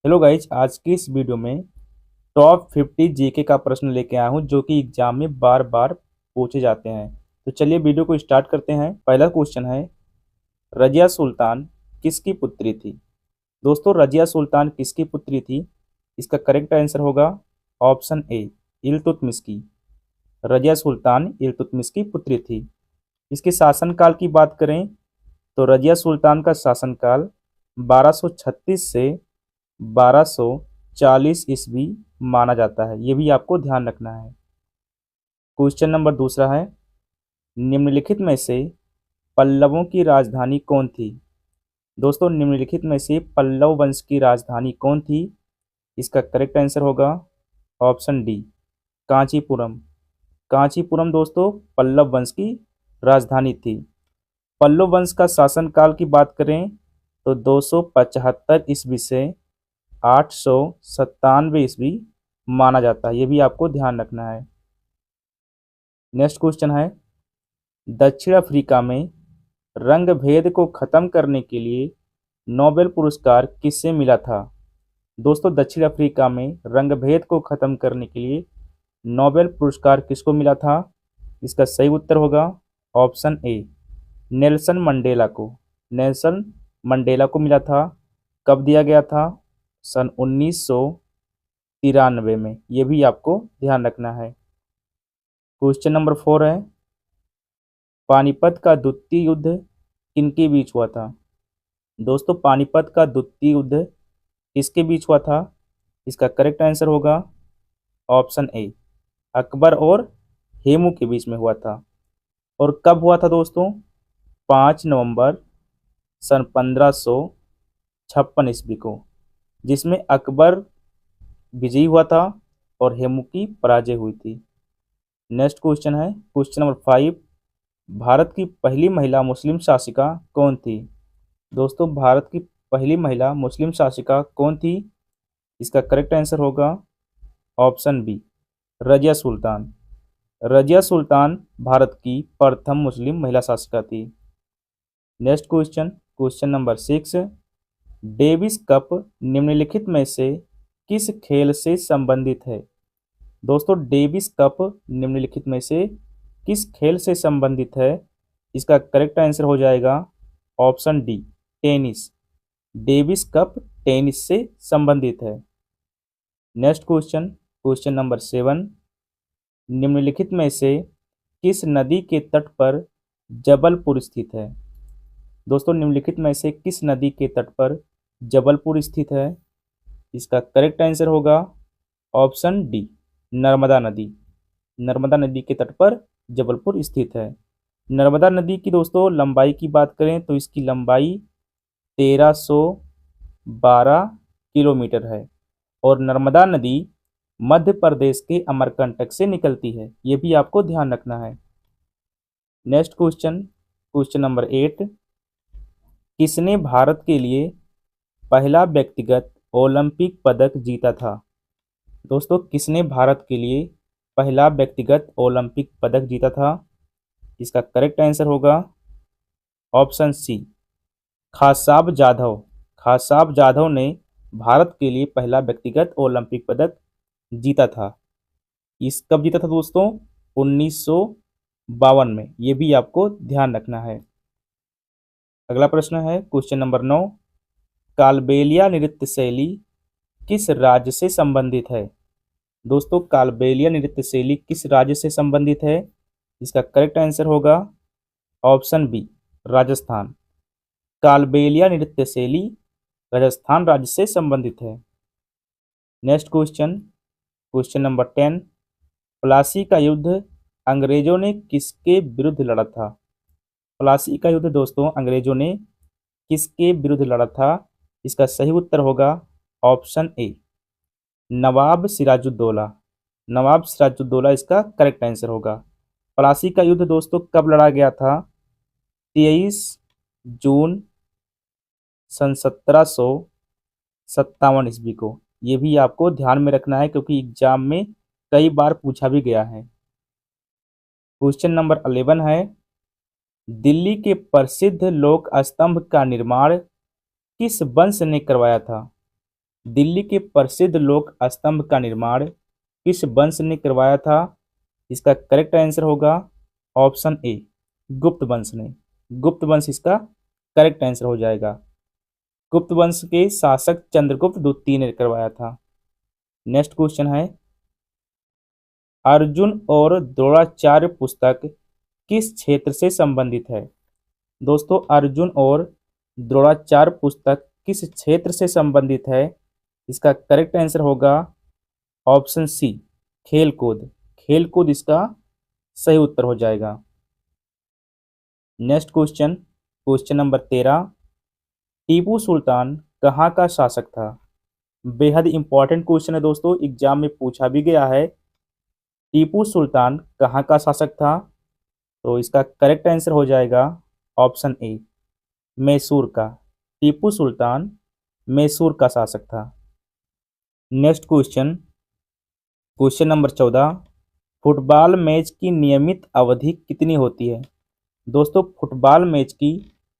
Hello guys, आज की इस वीडियो में टॉप 50 जीके का प्रश्न लेके आया हूँ जो कि एग्जाम में बार बार पूछे जाते हैं। तो चलिए वीडियो को स्टार्ट करते हैं। पहला क्वेश्चन है, रजिया सुल्तान किसकी पुत्री थी? दोस्तों, रजिया सुल्तान किसकी पुत्री थी? इसका करेक्ट आंसर होगा ऑप्शन ए, इल्तुतमिश की। रजिया सुल्तान इल्तुतमिश की पुत्री थी। इसके शासनकाल की बात करें तो रजिया सुल्तान का शासनकाल 1236 से 1240 ईस्वी माना जाता है। ये भी आपको ध्यान रखना है। क्वेश्चन नंबर दूसरा है, निम्नलिखित में से पल्लवों की राजधानी कौन थी? दोस्तों, निम्नलिखित में से पल्लव वंश की राजधानी कौन थी? इसका करेक्ट आंसर होगा ऑप्शन डी, कांचीपुरम। कांचीपुरम दोस्तों पल्लव वंश की राजधानी थी। पल्लव वंश का शासनकाल की बात करें तो 275 ईस्वी से 897 ईस्वी माना जाता है। ये भी आपको ध्यान रखना है। नेक्स्ट क्वेश्चन है, दक्षिण अफ्रीका में रंग भेद को खत्म करने के लिए नोबेल पुरस्कार किससे मिला था? दोस्तों, दक्षिण अफ्रीका में रंग भेद को खत्म करने के लिए नोबेल पुरस्कार किसको मिला था? इसका सही उत्तर होगा ऑप्शन ए, नेल्सन मंडेला को। नेल्सन मंडेला को मिला था। कब दिया गया था? सन 1993 में। ये भी आपको ध्यान रखना है। क्वेश्चन नंबर 4 है, पानीपत का द्वितीय युद्ध किनके बीच हुआ था? दोस्तों, पानीपत का द्वितीय युद्ध किसके बीच हुआ था? इसका करेक्ट आंसर होगा ऑप्शन ए, अकबर और हेमू के बीच में हुआ था। और कब हुआ था दोस्तों? 5 नवंबर सन 1556 ईस्वी को, जिसमें अकबर विजयी हुआ था और हेमू की पराजय हुई थी। नेक्स्ट क्वेश्चन है, क्वेश्चन नंबर 5, भारत की पहली महिला मुस्लिम शासिका कौन थी? दोस्तों, भारत की पहली महिला मुस्लिम शासिका कौन थी? इसका करेक्ट आंसर होगा ऑप्शन बी, रजिया सुल्तान। रजिया सुल्तान भारत की प्रथम मुस्लिम महिला शासिका थी। Next question, question number 6, Davis cup निम्नलिखित में से किस खेल से संबंधित है? दोस्तों, डेविस कप निम्नलिखित में से किस खेल से संबंधित है? इसका करेक्ट आंसर हो जाएगा option D, tennis. Davis cup tennis से संबंधित है। नेक्स्ट क्वेश्चन, क्वेश्चन नंबर 7, निम्नलिखित में से किस नदी के तट पर जबलपुर स्थित है? दोस्तों, निम्नलिखित में से किस नदी के तट पर जबलपुर स्थित है? इसका करेक्ट आंसर होगा ऑप्शन डी, नर्मदा नदी। नर्मदा नदी के तट पर जबलपुर स्थित है। नर्मदा नदी की दोस्तों लंबाई की बात करें तो इसकी लंबाई 1312 किलोमीटर है और नर्मदा नदी मध्य प्रदेश के अमरकंटक से निकलती है। ये भी आपको ध्यान रखना है। नेक्स्ट क्वेश्चन, क्वेश्चन नंबर 8, किसने भारत के लिए पहला व्यक्तिगत ओलंपिक पदक जीता था? दोस्तों, किसने भारत के लिए पहला व्यक्तिगत ओलंपिक पदक जीता था? इसका करेक्ट आंसर होगा ऑप्शन सी, खासाब जाधव। खासाब जाधव ने भारत के लिए पहला व्यक्तिगत ओलंपिक पदक जीता था। इस कब जीता था दोस्तों? 1952 में। ये भी आपको ध्यान रखना है। अगला प्रश्न है क्वेश्चन नंबर 9, कालबेलिया नृत्य शैली किस राज्य से संबंधित है? दोस्तों, कालबेलिया नृत्य शैली किस राज्य से संबंधित है? इसका करेक्ट आंसर होगा ऑप्शन बी, राजस्थान। कालबेलिया नृत्य शैली राजस्थान राज्य से संबंधित है। Next question, question number 10, Plassey का युद्ध अंग्रेजों ने किसके विरुद्ध लड़ा था? प्लासी का युद्ध दोस्तों अंग्रेजों ने किसके विरुद्ध लड़ा था? इसका सही उत्तर होगा ऑप्शन ए, नवाब सिराजुद्दौला। नवाब सिराजुद्दौला इसका करेक्ट आंसर होगा। प्लासी का युद्ध दोस्तों कब लड़ा गया था? 23 जून सन 1757 ईस्वी को। ये भी आपको ध्यान में रखना है क्योंकि एग्जाम में कई बार पूछा भी गया है। क्वेश्चन नंबर 11 है, दिल्ली के प्रसिद्ध लोक स्तंभ का निर्माण किस वंश ने करवाया था? दिल्ली के प्रसिद्ध लोक स्तंभ का निर्माण किस वंश ने करवाया था? इसका करेक्ट आंसर होगा ऑप्शन ए, गुप्त वंश ने। गुप्त वंश इसका करेक्ट आंसर हो जाएगा। गुप्त वंश के शासक चंद्रगुप्त द्वितीय ने करवाया था। नेक्स्ट क्वेश्चन है, अर्जुन और द्रोणाचार्य पुस्तक किस क्षेत्र से संबंधित है? दोस्तों, अर्जुन और द्रोणाचार्य पुस्तक किस क्षेत्र से संबंधित है? इसका करेक्ट आंसर होगा ऑप्शन सी, खेलकूद। खेलकूद इसका सही उत्तर हो जाएगा। Next question, question number 13, Tipu Sultan कहाँ का शासक था? बेहद इंपॉर्टेंट क्वेश्चन है दोस्तों, एग्जाम में पूछा भी गया है। टीपू सुल्तान कहाँ का शासक था? तो इसका करेक्ट आंसर हो जाएगा ऑप्शन ए, मैसूर का। टीपू सुल्तान मैसूर का शासक था। Next question, question number 14, football match की नियमित अवधि कितनी होती है? दोस्तों, फुटबॉल मैच की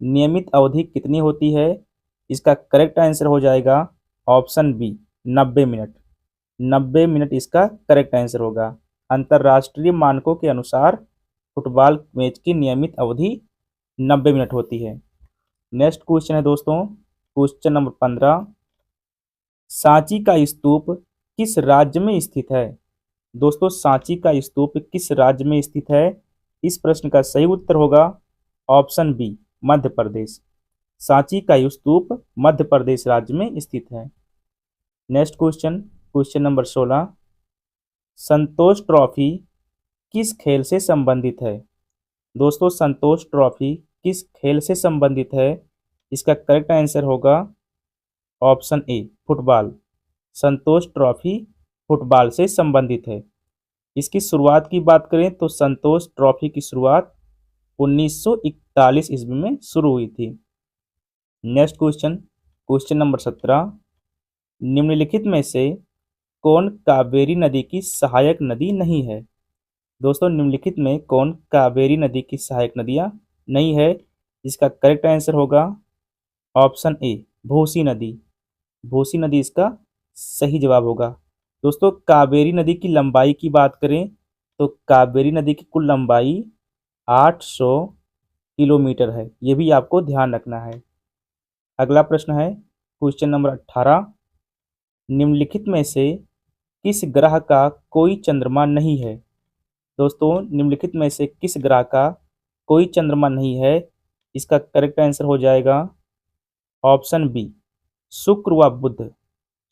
नियमित अवधि कितनी होती है? इसका करेक्ट आंसर हो जाएगा ऑप्शन बी, 90 मिनट। 90 मिनट इसका करेक्ट आंसर होगा। अंतर्राष्ट्रीय मानकों के अनुसार फुटबॉल मैच की नियमित अवधि 90 मिनट होती है। नेक्स्ट क्वेश्चन है दोस्तों, क्वेश्चन नंबर 15, सांची का स्तूप किस राज्य में स्थित है? दोस्तों, सांची का स्तूप किस राज्य में स्थित है? इस प्रश्न का सही उत्तर होगा ऑप्शन बी, मध्य प्रदेश। सांची का स्तूप मध्य प्रदेश राज्य में स्थित है। नेक्स्ट क्वेश्चन, क्वेश्चन नंबर 16, संतोष ट्रॉफी किस खेल से संबंधित है? दोस्तों, संतोष ट्रॉफी किस खेल से संबंधित है? इसका करेक्ट आंसर होगा ऑप्शन ए, फुटबॉल। संतोष ट्रॉफी फुटबॉल से संबंधित है। इसकी शुरुआत की बात करें तो संतोष ट्रॉफी की शुरुआत 1941 ईस्वी में शुरू हुई थी। नेक्स्ट क्वेश्चन, क्वेश्चन नंबर 17, निम्नलिखित में से कौन कावेरी नदी की सहायक नदी नहीं है? दोस्तों, निम्नलिखित में कौन कावेरी नदी की सहायक नदियां नहीं है? इसका करेक्ट आंसर होगा ऑप्शन ए, भूसी नदी। भूसी नदी इसका सही जवाब होगा। दोस्तों, कावेरी नदी की लंबाई की बात करें तो कावेरी नदी की कुल लंबाई 800 किलोमीटर है। ये भी आपको ध्यान रखना है। अगला प्रश्न है क्वेश्चन नंबर 18, निम्नलिखित में से किस ग्रह का कोई चंद्रमा नहीं है? दोस्तों, निम्नलिखित में से किस ग्रह का कोई चंद्रमा नहीं है? इसका करेक्ट आंसर हो जाएगा ऑप्शन बी, शुक्र व बुध।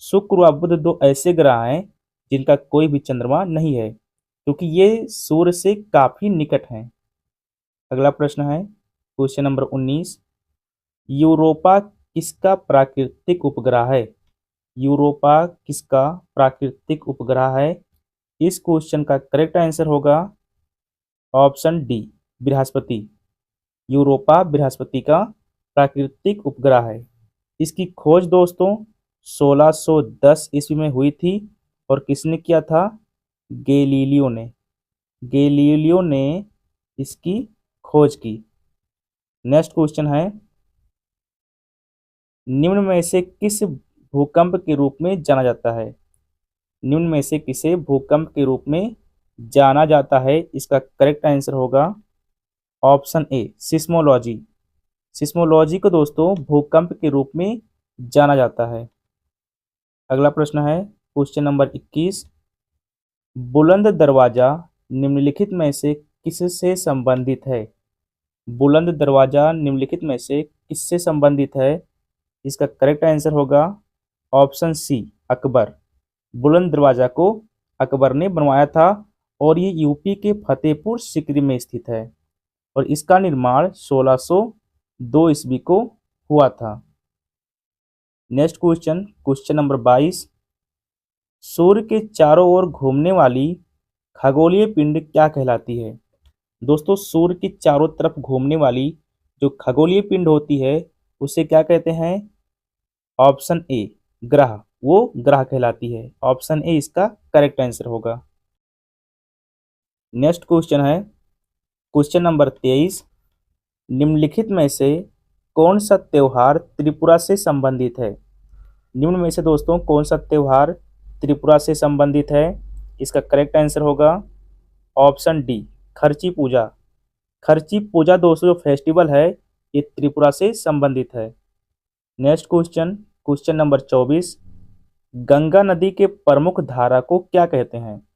शुक्र व बुध दो ऐसे ग्रह हैं जिनका कोई भी चंद्रमा नहीं है, क्योंकि ये सूर्य से काफी निकट हैं। अगला प्रश्न है क्वेश्चन नंबर 19, यूरोपा किसका प्राकृतिक उपग्रह है? यूरोपा किसका प्राकृतिक उपग्रह है? इस क्वेश्चन का करेक्ट आंसर होगा option D, Brihaspati. Europa Brihaspati का प्राकृतिक उपग्रह है। इसकी खोज दोस्तों 1610 ईस्वी में हुई थी और किसने किया था? गैलीलियो ने। गैलीलियो ने इसकी खोज की। नेक्स्ट क्वेश्चन है, निम्न में से किस भूकंप के रूप में जाना जाता है? निम्न में से किसे भूकंप के रूप में जाना जाता है? इसका करेक्ट आंसर होगा ऑप्शन ए, सिस्मोलॉजी। सिस्मोलॉजी को दोस्तों भूकंप के रूप में जाना जाता है। अगला प्रश्न है क्वेश्चन नंबर 21, बुलंद दरवाजा निम्नलिखित में से किससे संबंधित है? बुलंद दरवाजा निम्नलिखित में से किससे संबंधित है? इसका करेक्ट आंसर होगा ऑप्शन सी, अकबर। बुलंद दरवाजा को अकबर ने बनवाया था और ये यूपी के फतेहपुर सीकरी में स्थित है और इसका निर्माण 1602 ईस्वी को हुआ था। नेक्स्ट क्वेश्चन, क्वेश्चन नंबर 22, सूर्य के चारों ओर घूमने वाली खगोलीय पिंड क्या कहलाती है? दोस्तों, सूर्य की चारों तरफ घूमने वाली जो खगोलीय पिंड होती है उसे क्या कहते हैं? ऑप्शन ए, ग्रह। वो ग्रह कहलाती है। ऑप्शन ए इसका करेक्ट आंसर होगा। नेक्स्ट क्वेश्चन है क्वेश्चन नंबर 23, निम्नलिखित में से कौन सा त्योहार त्रिपुरा से संबंधित है? निम्न में से दोस्तों कौन सा त्योहार त्रिपुरा से संबंधित है? इसका करेक्ट आंसर होगा ऑप्शन डी, खर्ची पूजा। खर्ची पूजा दोस्तों जो फेस्टिवल है ये त्रिपुरा से संबंधित है। Next question, question number 24, Ganga नदी के प्रमुख धारा को क्या कहते हैं?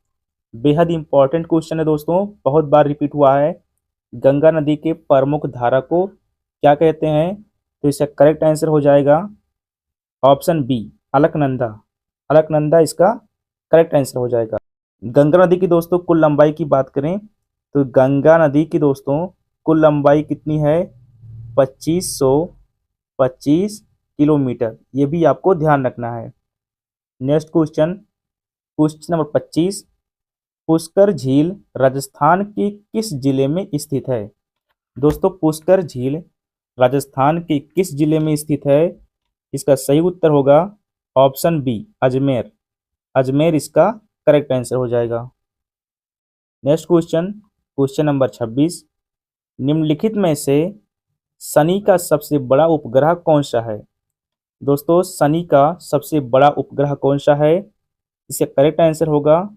बेहद इंपॉर्टेंट क्वेश्चन है दोस्तों, बहुत बार रिपीट हुआ है। गंगा नदी के प्रमुख धारा को क्या कहते हैं? तो इसका करेक्ट आंसर हो जाएगा ऑप्शन बी, अलकनंदा। अलकनंदा इसका करेक्ट आंसर हो जाएगा। गंगा नदी की दोस्तों कुल लंबाई की बात करें तो गंगा नदी की दोस्तों कुल लंबाई कितनी है? 2525 किलोमीटर। ये भी आपको ध्यान रखना है। Next question, question number 25, Pushkar झील राजस्थान के किस जिले में स्थित है? दोस्तों पुष्कर झील राजस्थान के किस जिले में स्थित है? इसका सही उत्तर होगा ऑप्शन बी, अजमेर। अजमेर इसका करेक्ट आंसर हो जाएगा। नेक्स्ट क्वेश्चन, क्वेश्चन नंबर 26, निम्नलिखित में से शनि का सबसे बड़ा उपग्रह कौन सा है? दोस्तों शनि का सबसे बड़ा उपग्रह कौन सा है? इसका करेक्ट आंसर होगा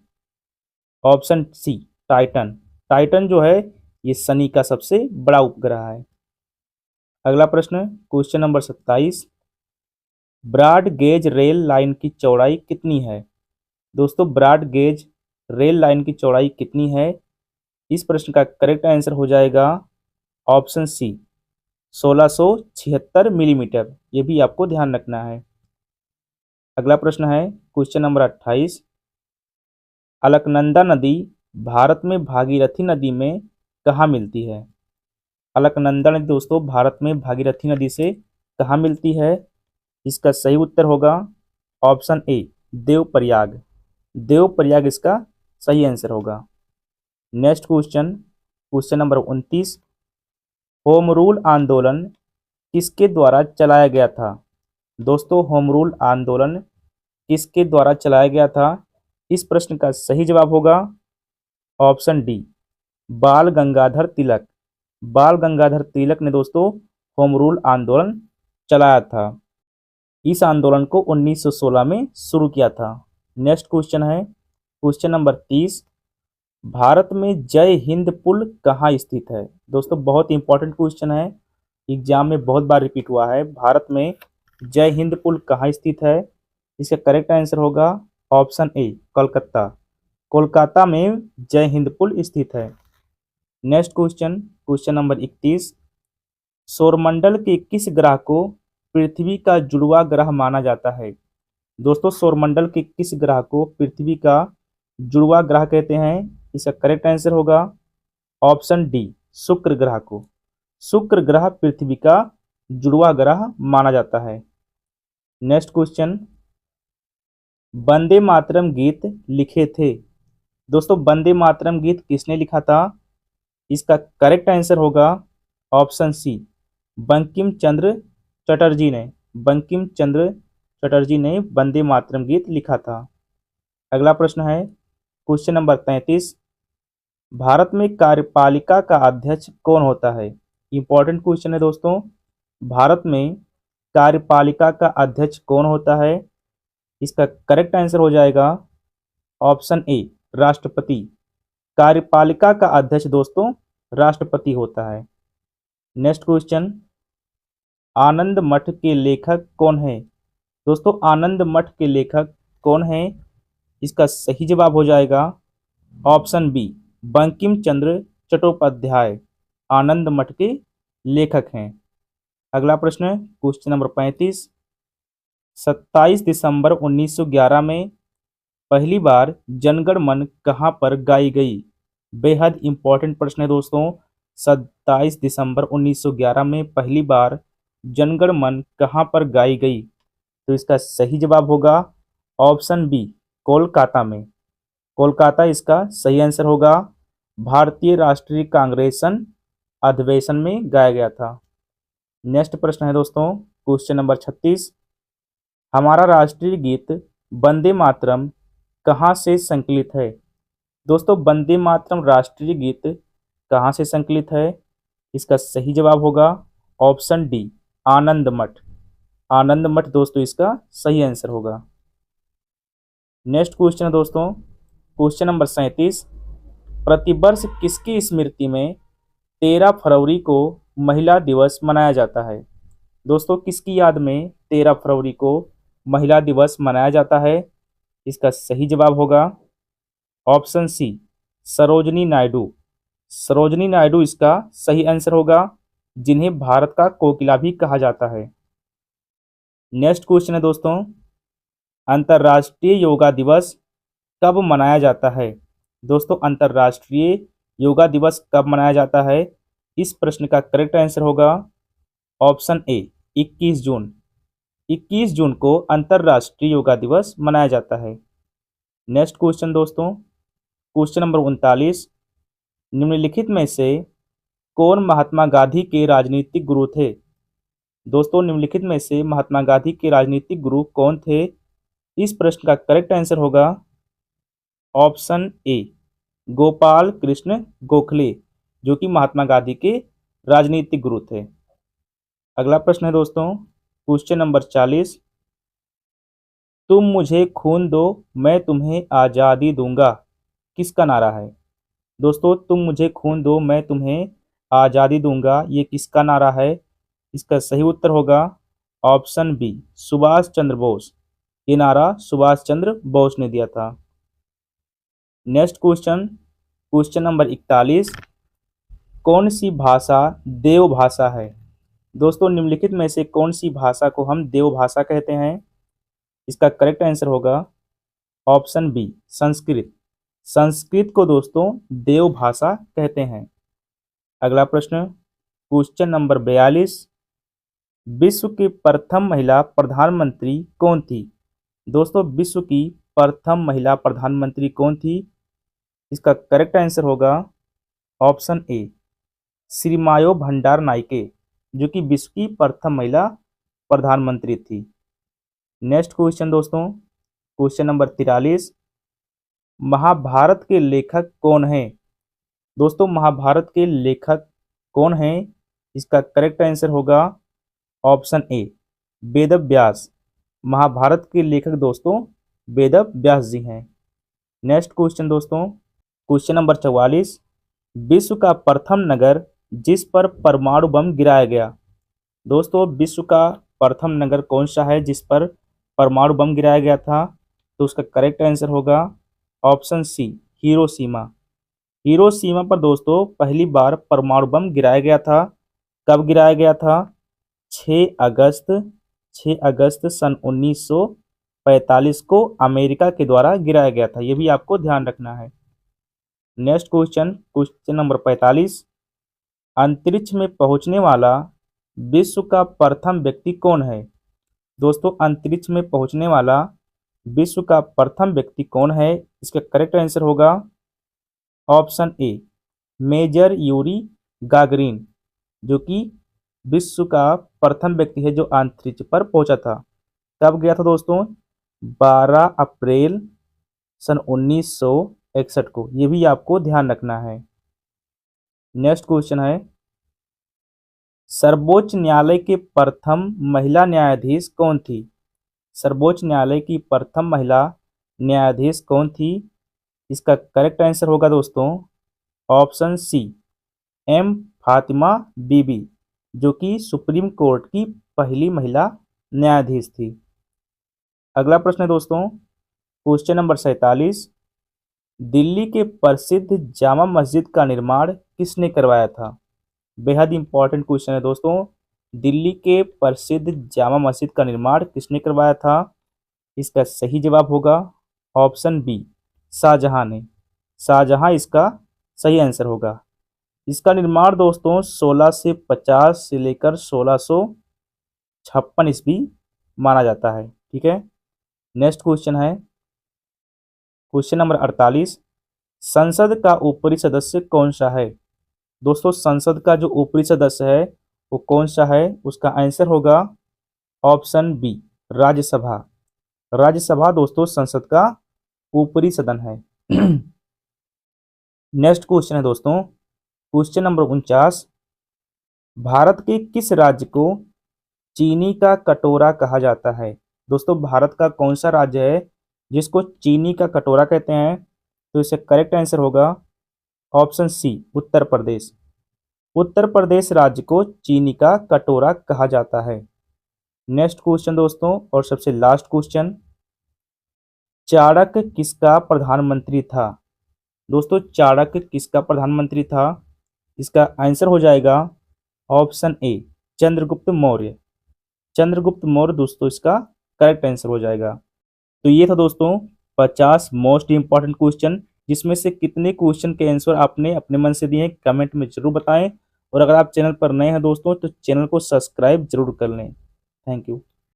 ऑप्शन सी, टाइटन। टाइटन जो है ये शनि का सबसे बड़ा उपग्रह है। अगला प्रश्न, question number 27, broad gauge rail line की चौड़ाई कितनी है? दोस्तों ब्रॉड गेज रेल लाइन की चौड़ाई कितनी है? इस प्रश्न का करेक्ट आंसर हो जाएगा ऑप्शन सी, 1676 मिलीमीटर। ये भी आपको ध्यान रखना है। अगला प्रश्न है क्वेश्चन नंबर 28, अलकनंदा नदी भारत में भागीरथी नदी में कहाँ मिलती है? अलकनंदा नदी दोस्तों भारत में भागीरथी नदी से कहाँ मिलती है? इसका सही उत्तर होगा ऑप्शन ए, देवप्रयाग। देवप्रयाग इसका सही आंसर होगा। Next question, question number 29, home rule आंदोलन किसके द्वारा चलाया गया था? दोस्तों होम रूल आंदोलन किसके द्वारा चलाया गया था? इस प्रश्न का सही जवाब होगा ऑप्शन डी, बाल गंगाधर तिलक। बाल गंगाधर तिलक ने दोस्तों होम रूल आंदोलन चलाया था। इस आंदोलन को 1916 में शुरू किया था। नेक्स्ट क्वेश्चन है क्वेश्चन नंबर 30, भारत में जय हिंद पुल कहाँ स्थित है? दोस्तों बहुत इंपॉर्टेंट क्वेश्चन है, एग्जाम में बहुत बार रिपीट हुआ है। भारत में जय हिंद पुल कहाँ स्थित है? इसका करेक्ट आंसर होगा ऑप्शन ए, कोलकाता। कोलकाता में जय हिंद पुल स्थित है। नेक्स्ट क्वेश्चन, क्वेश्चन नंबर 31, सौरमंडल के किस ग्रह को पृथ्वी का जुड़वा ग्रह माना जाता है? दोस्तों सौरमंडल के किस ग्रह को पृथ्वी का जुड़वा ग्रह कहते हैं? इसका करेक्ट आंसर होगा ऑप्शन डी, शुक्र ग्रह को। शुक्र ग्रह पृथ्वी का जुड़वा ग्रह माना जाता है। नेक्स्ट क्वेश्चन, वंदे मातरम गीत लिखे थे? दोस्तों वंदे मातरम गीत किसने लिखा था? इसका करेक्ट आंसर होगा ऑप्शन सी, बंकिम चंद्र चटर्जी ने। बंकिम चंद्र चटर्जी ने वंदे मातरम गीत लिखा था। अगला प्रश्न है क्वेश्चन नंबर 33, भारत में कार्यपालिका का अध्यक्ष कौन होता है? इंपॉर्टेंट क्वेश्चन है दोस्तों, भारत में कार्यपालिका का अध्यक्ष कौन होता है? इसका करेक्ट आंसर हो जाएगा ऑप्शन ए, राष्ट्रपति। कार्यपालिका का अध्यक्ष दोस्तों राष्ट्रपति होता है। नेक्स्ट क्वेश्चन, आनंद मठ के लेखक कौन है? दोस्तों आनंद मठ के लेखक कौन है? इसका सही जवाब हो जाएगा ऑप्शन बी, बंकिम चंद्र चट्टोपाध्याय आनंद मठ के लेखक हैं। अगला प्रश्न है क्वेश्चन नंबर 35, 27 दिसंबर 1911 में पहली बार जनगण मन कहाँ पर गाई गई? बेहद इंपॉर्टेंट प्रश्न है दोस्तों, 27 दिसंबर 1911 में पहली बार जनगण मन कहाँ पर गाई गई? तो इसका सही जवाब होगा ऑप्शन बी, कोलकाता में। कोलकाता इसका सही आंसर होगा। भारतीय राष्ट्रीय कांग्रेसन अधिवेशन में गाया गया था। नेक्स्ट प्रश्न है दोस्तों क्वेश्चन नंबर 36, हमारा राष्ट्रीय गीत वंदे मातरम कहाँ से संकलित है? दोस्तों वंदे मातरम राष्ट्रीय गीत कहाँ से संकलित है? इसका सही जवाब होगा ऑप्शन डी, आनंद मठ। आनंद मठ दोस्तों इसका सही आंसर होगा। नेक्स्ट क्वेश्चन है दोस्तों, क्वेश्चन नंबर 37। प्रतिवर्ष किसकी स्मृति में 13 फरवरी को महिला दिवस मनाया जाता है? दोस्तों किसकी याद में 13 फरवरी को महिला दिवस मनाया जाता है? इसका सही जवाब होगा ऑप्शन सी, सरोजनी नायडू। सरोजनी नायडू इसका सही आंसर होगा, जिन्हें भारत का कोकिला भी कहा जाता है। नेक्स्ट क्वेश्चन है दोस्तों, अंतर्राष्ट्रीय योगा दिवस कब मनाया जाता है? दोस्तों अंतर्राष्ट्रीय योगा दिवस कब मनाया जाता है? इस प्रश्न का करेक्ट आंसर होगा ऑप्शन ए, 21 जून। 21 जून को अंतर्राष्ट्रीय योगा दिवस मनाया जाता है। नेक्स्ट क्वेश्चन दोस्तों, क्वेश्चन नंबर 39। निम्नलिखित में से कौन महात्मा गांधी के राजनीतिक गुरु थे? दोस्तों निम्नलिखित में से महात्मा गांधी के राजनीतिक गुरु कौन थे? इस प्रश्न का करेक्ट आंसर होगा ऑप्शन ए, गोपाल कृष्ण गोखले, जो कि महात्मा गांधी के राजनीतिक गुरु थे। अगला प्रश्न है दोस्तों, क्वेश्चन नंबर 40। तुम मुझे खून दो मैं तुम्हें आज़ादी दूंगा, किसका नारा है? दोस्तों तुम मुझे खून दो मैं तुम्हें आज़ादी दूंगा, ये किसका नारा है? इसका सही उत्तर होगा ऑप्शन बी, सुभाष चंद्र बोस। ये नारा सुभाष चंद्र बोस ने दिया था। Next question, question number 41। कौन सी भाषा देव भाषा है? दोस्तों निम्नलिखित में से कौन सी भाषा को हम देव भाषा कहते हैं? इसका करेक्ट आंसर होगा ऑप्शन बी, संस्कृत। संस्कृत को दोस्तों देव भाषा कहते हैं। अगला प्रश्न, क्वेश्चन नंबर 42। विश्व की प्रथम महिला प्रधानमंत्री कौन थी? दोस्तों विश्व की प्रथम महिला प्रधानमंत्री कौन थी? इसका करेक्ट आंसर होगा ऑप्शन ए, श्रीमायो भंडार नायके, जो कि विश्व की प्रथम महिला प्रधानमंत्री थी। नेक्स्ट क्वेश्चन दोस्तों, क्वेश्चन नंबर 43। महाभारत के लेखक कौन हैं? दोस्तों महाभारत के लेखक कौन हैं? इसका करेक्ट आंसर होगा ऑप्शन ए, वेद व्यास। महाभारत के लेखक दोस्तों वेद व्यास जी हैं। नेक्स्ट क्वेश्चन दोस्तों, क्वेश्चन नंबर 44। विश्व का प्रथम नगर जिस पर परमाणु बम गिराया गया? दोस्तों विश्व का प्रथम नगर कौन सा है जिस पर परमाणु बम गिराया गया था? तो उसका करेक्ट आंसर होगा ऑप्शन सी, हिरोशिमा। हिरोशिमा पर दोस्तों पहली बार परमाणु बम गिराया गया था। कब गिराया गया था? 6 अगस्त 6 अगस्त सन 1945 को अमेरिका के द्वारा गिराया गया था। यह भी आपको ध्यान रखना है। Next question, question number 45। अंतरिक्ष में पहुंचने वाला विश्व का प्रथम व्यक्ति कौन है? दोस्तों अंतरिक्ष में पहुंचने वाला विश्व का प्रथम व्यक्ति कौन है? इसका करेक्ट आंसर होगा option A, major Yuri Gagarin, जो कि विश्व का प्रथम व्यक्ति है जो अंतरिक्ष पर पहुंचा था। कब गया था दोस्तों? 12 अप्रैल सन 1961 को। यह भी आपको ध्यान रखना है। नेक्स्ट क्वेश्चन है, सर्वोच्च न्यायालय के प्रथम महिला न्यायाधीश कौन थी? सर्वोच्च न्यायालय की प्रथम महिला न्यायाधीश कौन थी? इसका करेक्ट आंसर होगा दोस्तों ऑप्शन सी, एम फातिमा बीबी, जो कि सुप्रीम कोर्ट की पहली महिला न्यायाधीश थी। अगला प्रश्न है दोस्तों, क्वेश्चन नंबर 47। दिल्ली के प्रसिद्ध जामा मस्जिद का निर्माण किसने करवाया था? बेहद इंपॉर्टेंट क्वेश्चन है दोस्तों। दिल्ली के प्रसिद्ध जामा मस्जिद का निर्माण किसने करवाया था? इसका सही जवाब होगा ऑप्शन बी, शाहजहां ने। शाहजहां इसका सही आंसर होगा। इसका निर्माण दोस्तों 1650 से लेकर 1656 ईस्वी माना जाता है। ठीक है। नेक्स्ट क्वेश्चन है क्वेश्चन नंबर 48। संसद का ऊपरी सदस्य कौन सा है? दोस्तों संसद का जो ऊपरी सदस्य है वो कौन सा है? उसका आंसर होगा ऑप्शन बी, राज्यसभा। राज्यसभा दोस्तों संसद का ऊपरी सदन है। नेक्स्ट क्वेश्चन है दोस्तों, क्वेश्चन नंबर 49। भारत के किस राज्य को चीनी का कटोरा कहा जाता है? दोस्तों भारत का कौन सा राज्य है जिसको चीनी का कटोरा कहते हैं? तो इसका करेक्ट आंसर होगा ऑप्शन सी, उत्तर प्रदेश। उत्तर प्रदेश राज्य को चीनी का कटोरा कहा जाता है। नेक्स्ट क्वेश्चन दोस्तों, और सबसे लास्ट क्वेश्चन, चाणक्य किसका प्रधानमंत्री था? दोस्तों चाणक्य किसका प्रधानमंत्री था? इसका आंसर हो जाएगा ऑप्शन ए, चंद्रगुप्त मौर्य। चंद्रगुप्त मौर्य दोस्तों इसका करेक्ट आंसर हो जाएगा। तो ये था दोस्तों 50 मोस्ट इंपॉर्टेंट क्वेश्चन, जिसमें से कितने क्वेश्चन के आंसर आपने अपने मन से दिए कमेंट में जरूर बताएं। और अगर आप चैनल पर नए हैं दोस्तों तो चैनल को सब्सक्राइब जरूर कर लें। Thank you.